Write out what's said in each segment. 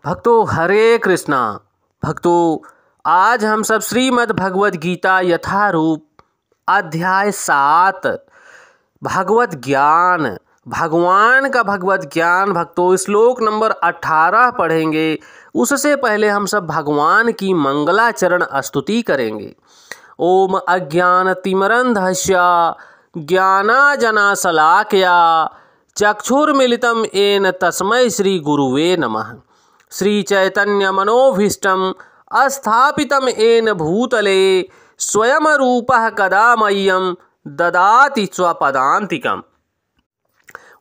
भक्तों हरे कृष्णा। भक्तों आज हम सब श्रीमद् भगवद गीता यथारूप अध्याय 7 भगवत ज्ञान, भगवान का भगवत ज्ञान भक्तों श्लोक नंबर 18 पढ़ेंगे। उससे पहले हम सब भगवान की मंगलाचरण स्तुति करेंगे। ओम अज्ञानतिमिरन्धस्य ज्ञानांजनशलाकया चक्षुर्मिलितं येन तस्मै श्री गुरुवे नमः। श्री चैतन्य मनोभीष्टं स्थापितं येन भूतले स्वयं रूपः कदा मह्यं ददाति स्वपदान्तिकम्।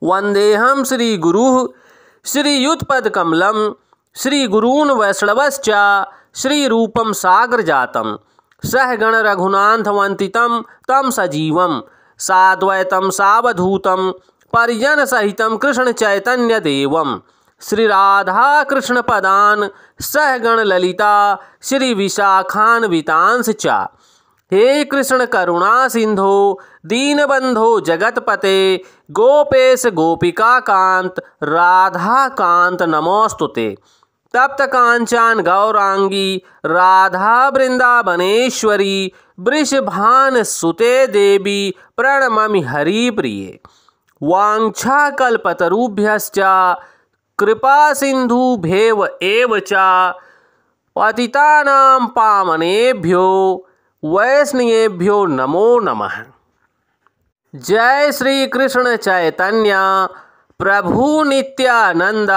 वन्देऽहं श्री गुरुः श्रीयुतपदकमलं श्री गुरून् वैष्णवश्च श्री रूपं साग्रजातं सहगण रघुनाथवन्दितं तं सजीवं साद्वैतं सावधूतं परिजनसहितं कृष्ण चैतन्य देवं श्री राधा कृष्ण पदान सहगण ललिता श्री विशाखान्वितांश्च च। हे कृष्ण करुणा सिंधो दीनबंधो जगतपते गोपेश गोपिका कांत राधा कांत नमोस्तुते। तप्त कांचन गौरांगी राधा वृंदावनेश्वरी वृषभान सुते देवी प्रणमामि हरिप्रिये। वाञ्छाकल्पतरुभ्यश्च कृपा सिंधुभ्येव एव च पतितानां पावनेभ्यो वैष्णवेभ्यो नमो नमः। जय श्री कृष्ण चैतन्य प्रभु नित्यानंद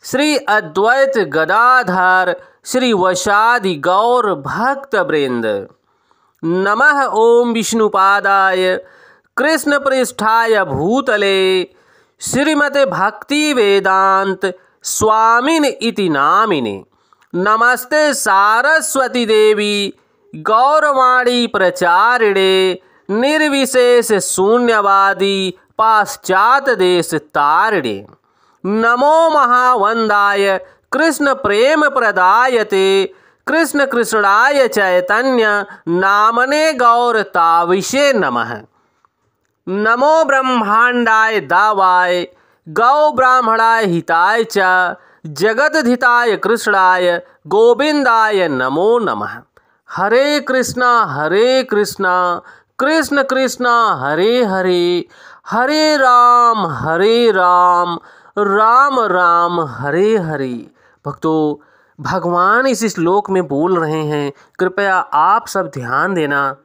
श्री अद्वैत गदाधर श्री वशादि गौर भक्त वृंद। नमः ओम विष्णुपादाय कृष्ण पृष्ठाय भूतले श्रीमते भक्ति वेदांत स्वामिन इति नामिने। नमस्ते सारस्वती देवी गौरवाणी प्रचारिणे निर्विशेष शून्यवादी पाश्चात देश तारिणे। नमो महावंदाय कृष्ण प्रेम प्रदायते कृष्ण कृष्णाय चैतन्य नामने गौरताविषे नमः। नमो ब्रह्मांडाय दावाय गौ ब्राह्मणाय हिताय च जगद्धिताय कृष्णाय गोविंदाय नमो नमः। हरे कृष्णा कृष्ण कृष्णा हरे हरे हरे राम राम राम हरे हरे। भक्तों भगवान इस श्लोक में बोल रहे हैं, कृपया आप सब ध्यान देना।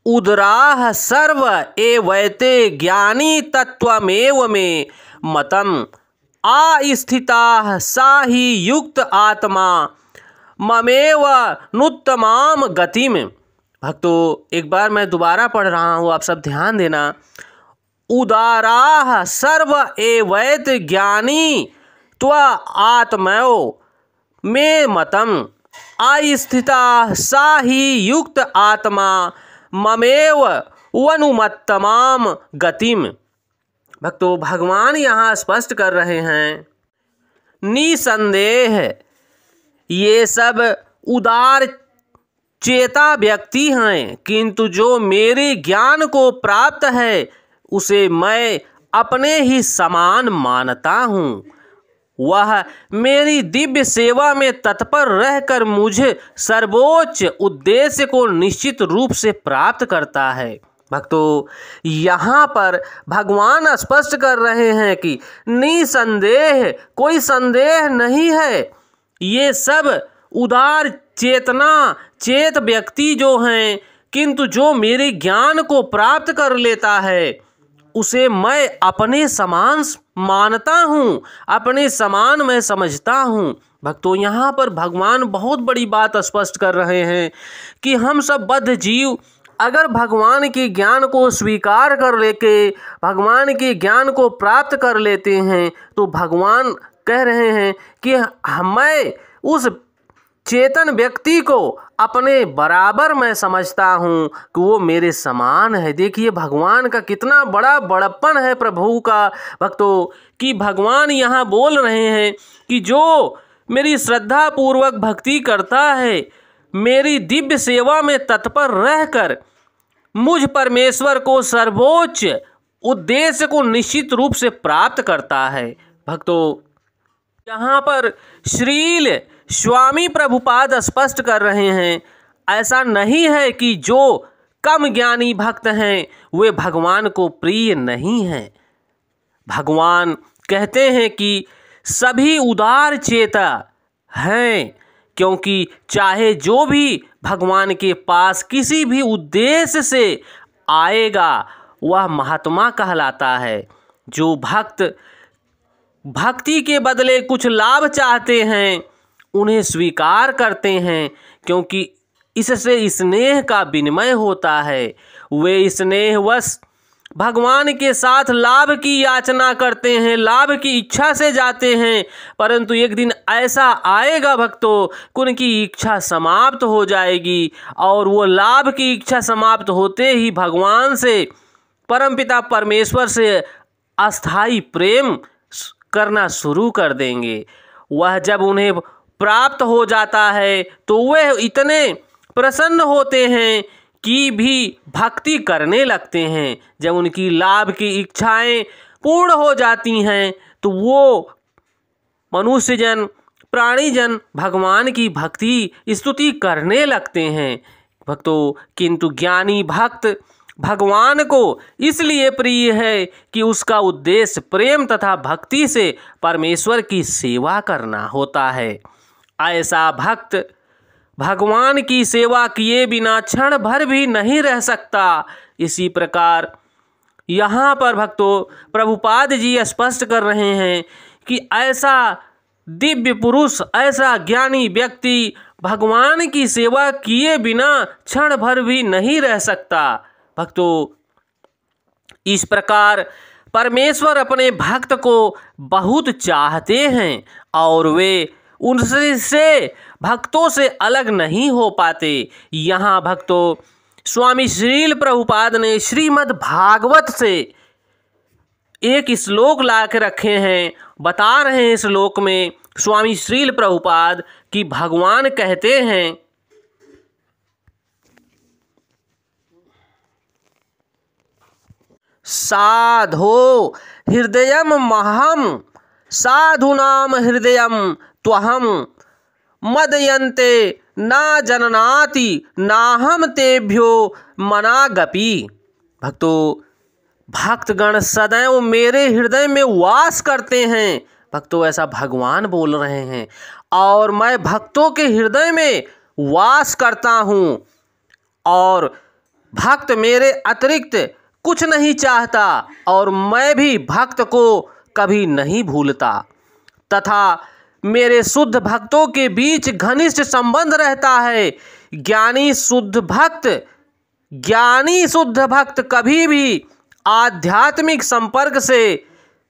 उदराः सर्व एवैते ज्ञानी तत्त्वमेव मे मतम् आस्थिताः सा ही युक्त आत्मा ममेव नुत्तमाम गतिम। भक्तों एक बार मैं दोबारा पढ़ रहा हूँ, आप सब ध्यान देना। उदाराः सर्व एवैत ज्ञानी त्व आत्मयो मे मतम् आस्थिताः सा ही युक्त आत्मा ममेव वनुमत्तमाम गतिम। भक्तों भगवान यहाँ स्पष्ट कर रहे हैं, निसंदेह ये सब उदार चेता व्यक्ति हैं, किंतु जो मेरे ज्ञान को प्राप्त है उसे मैं अपने ही समान मानता हूँ। वह मेरी दिव्य सेवा में तत्पर रहकर मुझे सर्वोच्च उद्देश्य को निश्चित रूप से प्राप्त करता है। भक्तों यहाँ पर भगवान स्पष्ट कर रहे हैं कि निसंदेह कोई संदेह नहीं है, ये सब उदार चेत व्यक्ति जो हैं, किंतु जो मेरे ज्ञान को प्राप्त कर लेता है उसे मैं अपने समान मानता हूँ, अपने समान मैं समझता हूँ। भक्तों यहाँ पर भगवान बहुत बड़ी बात स्पष्ट कर रहे हैं कि हम सब बद्ध जीव अगर भगवान के ज्ञान को स्वीकार कर लेके भगवान के ज्ञान को प्राप्त कर लेते हैं तो भगवान कह रहे हैं कि मैं उस चेतन व्यक्ति को अपने बराबर मैं समझता हूँ कि वो मेरे समान है। देखिए भगवान का कितना बड़ा बड़प्पन है प्रभु का। भक्तों कि भगवान यहाँ बोल रहे हैं कि जो मेरी श्रद्धा पूर्वक भक्ति करता है, मेरी दिव्य सेवा में तत्पर रहकर मुझ परमेश्वर को सर्वोच्च उद्देश्य को निश्चित रूप से प्राप्त करता है। भक्तों यहाँ पर श्रील स्वामी प्रभुपाद स्पष्ट कर रहे हैं, ऐसा नहीं है कि जो कम ज्ञानी भक्त हैं वे भगवान को प्रिय नहीं हैं। भगवान कहते हैं कि सभी उदार चेता हैं, क्योंकि चाहे जो भी भगवान के पास किसी भी उद्देश्य से आएगा वह महात्मा कहलाता है। जो भक्त भक्ति के बदले कुछ लाभ चाहते हैं उन्हें स्वीकार करते हैं, क्योंकि इससे स्नेह का विनिमय होता है। वे स्नेहवश भगवान के साथ लाभ की याचना करते हैं, लाभ की इच्छा से जाते हैं, परंतु एक दिन ऐसा आएगा भक्तों कि उनकी इच्छा समाप्त हो जाएगी और वो लाभ की इच्छा समाप्त होते ही भगवान से, परमपिता परमेश्वर से अस्थाई प्रेम करना शुरू कर देंगे। वह जब उन्हें प्राप्त हो जाता है तो वे इतने प्रसन्न होते हैं कि भी भक्ति करने लगते हैं। जब उनकी लाभ की इच्छाएं पूर्ण हो जाती हैं तो वो मनुष्यजन, प्राणीजन भगवान की भक्ति स्तुति करने लगते हैं भक्तों। किंतु ज्ञानी भक्त भगवान को इसलिए प्रिय है कि उसका उद्देश्य प्रेम तथा भक्ति से परमेश्वर की सेवा करना होता है। ऐसा भक्त भगवान की सेवा किए बिना क्षण भर भी नहीं रह सकता। इसी प्रकार यहाँ पर भक्तों प्रभुपाद जी स्पष्ट कर रहे हैं कि ऐसा दिव्य पुरुष, ऐसा ज्ञानी व्यक्ति भगवान की सेवा किए बिना क्षण भर भी नहीं रह सकता। भक्तों इस प्रकार परमेश्वर अपने भक्त को बहुत चाहते हैं और वे उनसे भक्तों से अलग नहीं हो पाते। यहाँ भक्तों स्वामी श्रील प्रभुपाद ने श्रीमद् भागवत से एक श्लोक ला के रखे हैं। बता रहे हैं श्लोक में स्वामी श्रील प्रभुपाद कि भगवान कहते हैं, साधो हृदयम महम साधुनाम हृदयम त्वहम मदयन्ते ना जननाति नाहम तेभ्यो मनागपि। भक्तों भक्तगण सदैव मेरे हृदय में वास करते हैं। भक्तों ऐसा भगवान बोल रहे हैं और मैं भक्तों के हृदय में वास करता हूँ और भक्त मेरे अतिरिक्त कुछ नहीं चाहता और मैं भी भक्त को कभी नहीं भूलता तथा मेरे शुद्ध भक्तों के बीच घनिष्ठ संबंध रहता है। ज्ञानी शुद्ध भक्त कभी भी आध्यात्मिक संपर्क से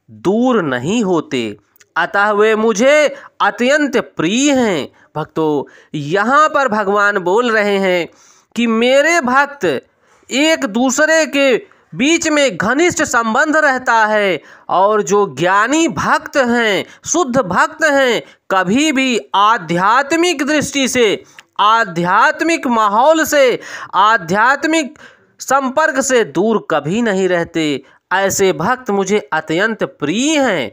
दूर नहीं होते, अतः वे मुझे अत्यंत प्रिय हैं। भक्तों यहाँ पर भगवान बोल रहे हैं कि मेरे भक्त एक दूसरे के बीच में घनिष्ठ संबंध रहता है और जो ज्ञानी भक्त हैं, शुद्ध भक्त हैं, कभी भी आध्यात्मिक दृष्टि से, आध्यात्मिक माहौल से, आध्यात्मिक संपर्क से दूर कभी नहीं रहते। ऐसे भक्त मुझे अत्यंत प्रिय हैं।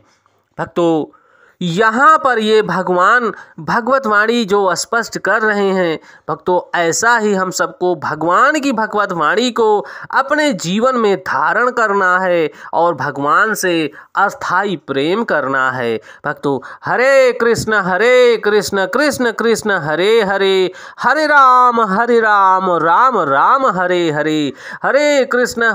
भक्तों यहाँ पर ये भगवान भगवत वाणी जो स्पष्ट कर रहे हैं, भक्तों ऐसा ही हम सबको भगवान की भगवत वाणी को अपने जीवन में धारण करना है और भगवान से अस्थाई प्रेम करना है। भक्तों हरे कृष्ण कृष्ण कृष्ण हरे हरे, हरे राम राम राम हरे हरे, हरे कृष्ण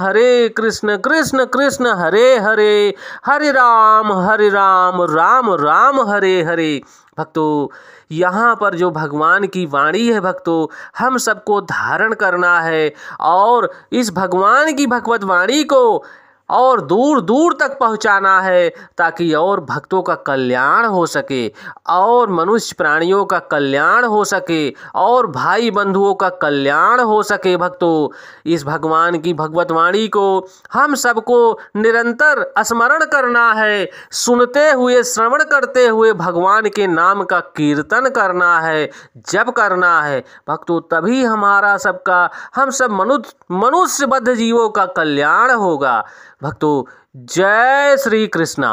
कृष्ण कृष्ण हरे हरे, हरे राम राम राम हरे हरे। भक्तों यहाँ पर जो भगवान की वाणी है भक्तों हम सबको धारण करना है और इस भगवान की भगवत वाणी को और दूर दूर तक पहुँचाना है ताकि और भक्तों का कल्याण हो सके और मनुष्य प्राणियों का कल्याण हो सके और भाई बंधुओं का कल्याण हो सके। भक्तों इस भगवान की भगवत वाणी को हम सबको निरंतर स्मरण करना है, सुनते हुए श्रवण करते हुए भगवान के नाम का कीर्तन करना है, जप करना है। भक्तों तभी हमारा सबका, हम सब मनुष्यबद्ध जीवों का कल्याण होगा। भक्तों जय श्री कृष्णा।